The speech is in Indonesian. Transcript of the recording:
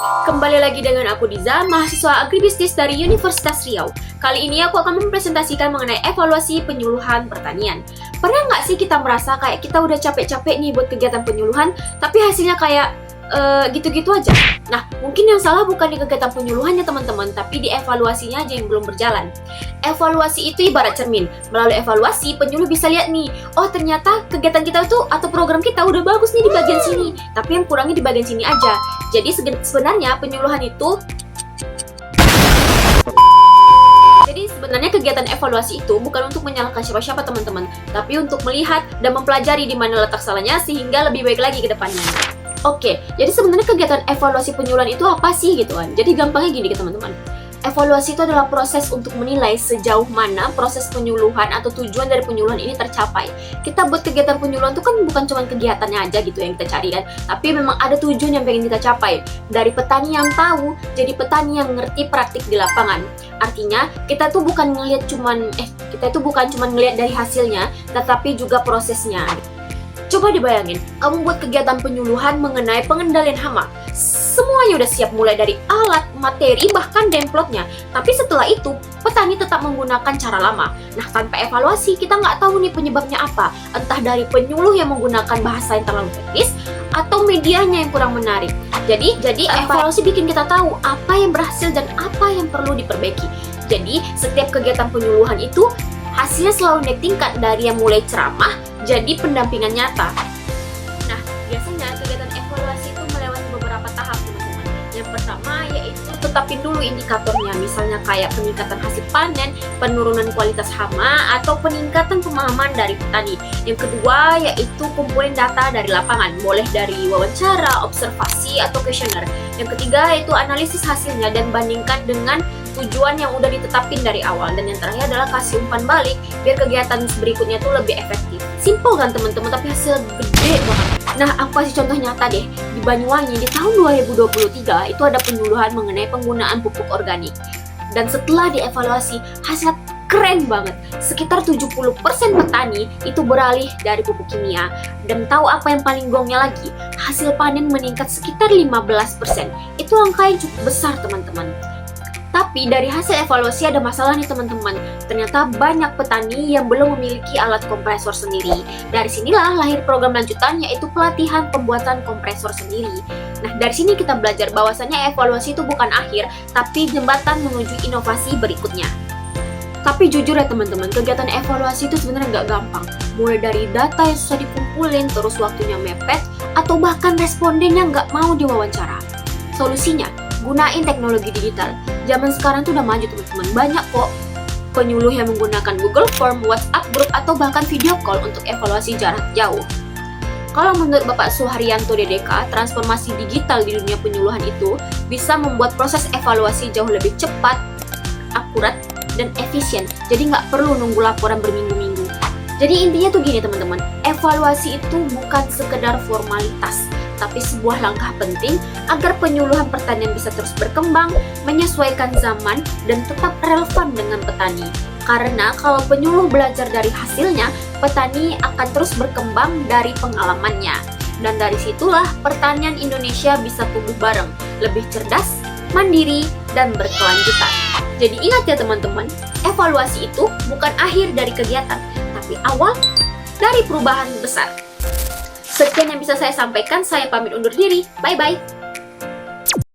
Kembali lagi dengan aku Diza, mahasiswa agribisnis dari Universitas Riau. Kali ini aku akan mempresentasikan mengenai evaluasi penyuluhan pertanian. Pernah nggak sih kita merasa kayak kita udah capek-capek nih buat kegiatan penyuluhan, tapi hasilnya kayak gitu-gitu aja? Nah, mungkin yang salah bukan di kegiatan penyuluhannya teman-teman, tapi di evaluasinya aja yang belum berjalan. Evaluasi itu ibarat cermin. Melalui evaluasi, penyuluh bisa lihat nih, oh ternyata kegiatan kita tuh atau program kita udah bagus nih di bagian sini, tapi yang kurangnya di bagian sini aja. Jadi sebenarnya penyuluhan itu kegiatan evaluasi itu bukan untuk menyalahkan siapa-siapa teman-teman, tapi untuk melihat dan mempelajari di mana letak salahnya sehingga lebih baik lagi ke depannya. Oke, jadi sebenarnya kegiatan evaluasi penyuluhan itu apa sih gitu kan? Jadi gampangnya gini teman-teman. Evaluasi itu adalah proses untuk menilai sejauh mana proses penyuluhan atau tujuan dari penyuluhan ini tercapai. Kita buat kegiatan penyuluhan itu kan bukan cuma kegiatannya aja gitu yang kita cari kan, tapi memang ada tujuan yang pengen kita capai. Dari petani yang tahu, jadi petani yang ngerti praktik di lapangan. Artinya, kita tuh bukan bukan cuma ngelihat dari hasilnya, tetapi juga prosesnya. Coba dibayangin, kamu buat kegiatan penyuluhan mengenai pengendalian hama. Semuanya udah siap mulai dari alat, materi, bahkan demplotnya. Tapi setelah itu, petani tetap menggunakan cara lama. Nah, tanpa evaluasi, kita nggak tahu nih penyebabnya apa. Entah dari penyuluh yang menggunakan bahasa yang terlalu teknis, atau medianya yang kurang menarik. Jadi evaluasi bikin kita tahu apa yang berhasil dan apa yang perlu diperbaiki. Jadi, setiap kegiatan penyuluhan itu, hasilnya selalu naik tingkat dari yang mulai ceramah, jadi pendampingan nyata. Nah, biasanya kegiatan evaluasi itu melewati beberapa tahap teman-teman. Yang pertama yaitu tetapin dulu indikatornya, misalnya kayak peningkatan hasil panen, penurunan kualitas hama, atau peningkatan pemahaman dari petani. Yang kedua yaitu kumpulin data dari lapangan, boleh dari wawancara, observasi, atau kuesioner. Yang ketiga yaitu analisis hasilnya dan bandingkan dengan tujuan yang udah ditetapin dari awal. Dan yang terakhir adalah kasih umpan balik biar kegiatan berikutnya tuh lebih efektif. Simple kan teman-teman, tapi hasil gede banget. Nah, aku kasih contoh nyata deh. Di Banyuwangi di tahun 2023 itu ada penyuluhan mengenai penggunaan pupuk organik. Dan setelah dievaluasi, hasil keren banget. Sekitar 70% petani itu beralih dari pupuk kimia. Dan tahu apa yang paling gongnya lagi? Hasil panen meningkat sekitar 15%. Itu angka yang cukup besar teman-teman. Tapi dari hasil evaluasi ada masalah nih teman-teman. Ternyata banyak petani yang belum memiliki alat kompresor sendiri. Dari sinilah lahir program lanjutan yaitu pelatihan pembuatan kompresor sendiri. Nah, dari sini kita belajar bahwasannya evaluasi itu bukan akhir, tapi jembatan menuju inovasi berikutnya. Tapi jujur ya teman-teman, kegiatan evaluasi itu sebenarnya nggak gampang. Mulai dari data yang susah dikumpulin, terus waktunya mepet, atau bahkan respondennya nggak mau diwawancara. Solusinya, gunain teknologi digital. Zaman sekarang tuh udah maju teman-teman. Banyak kok penyuluh yang menggunakan Google Form, WhatsApp Group, atau bahkan video call untuk evaluasi jarak jauh. Kalau menurut Bapak Suharyanto DDK, transformasi digital di dunia penyuluhan itu bisa membuat proses evaluasi jauh lebih cepat, akurat, dan efisien. Jadi nggak perlu nunggu laporan berminggu-minggu. Jadi intinya tuh gini teman-teman, evaluasi itu bukan sekedar formalitas, tapi sebuah langkah penting agar penyuluhan pertanian bisa terus berkembang, menyesuaikan zaman, dan tetap relevan dengan petani. Karena kalau penyuluh belajar dari hasilnya, petani akan terus berkembang dari pengalamannya. Dan dari situlah pertanian Indonesia bisa tumbuh bareng, lebih cerdas, mandiri, dan berkelanjutan. Jadi ingat ya teman-teman, evaluasi itu bukan akhir dari kegiatan, tapi awal dari perubahan besar. Sekian yang bisa saya sampaikan, saya pamit undur diri. Bye-bye.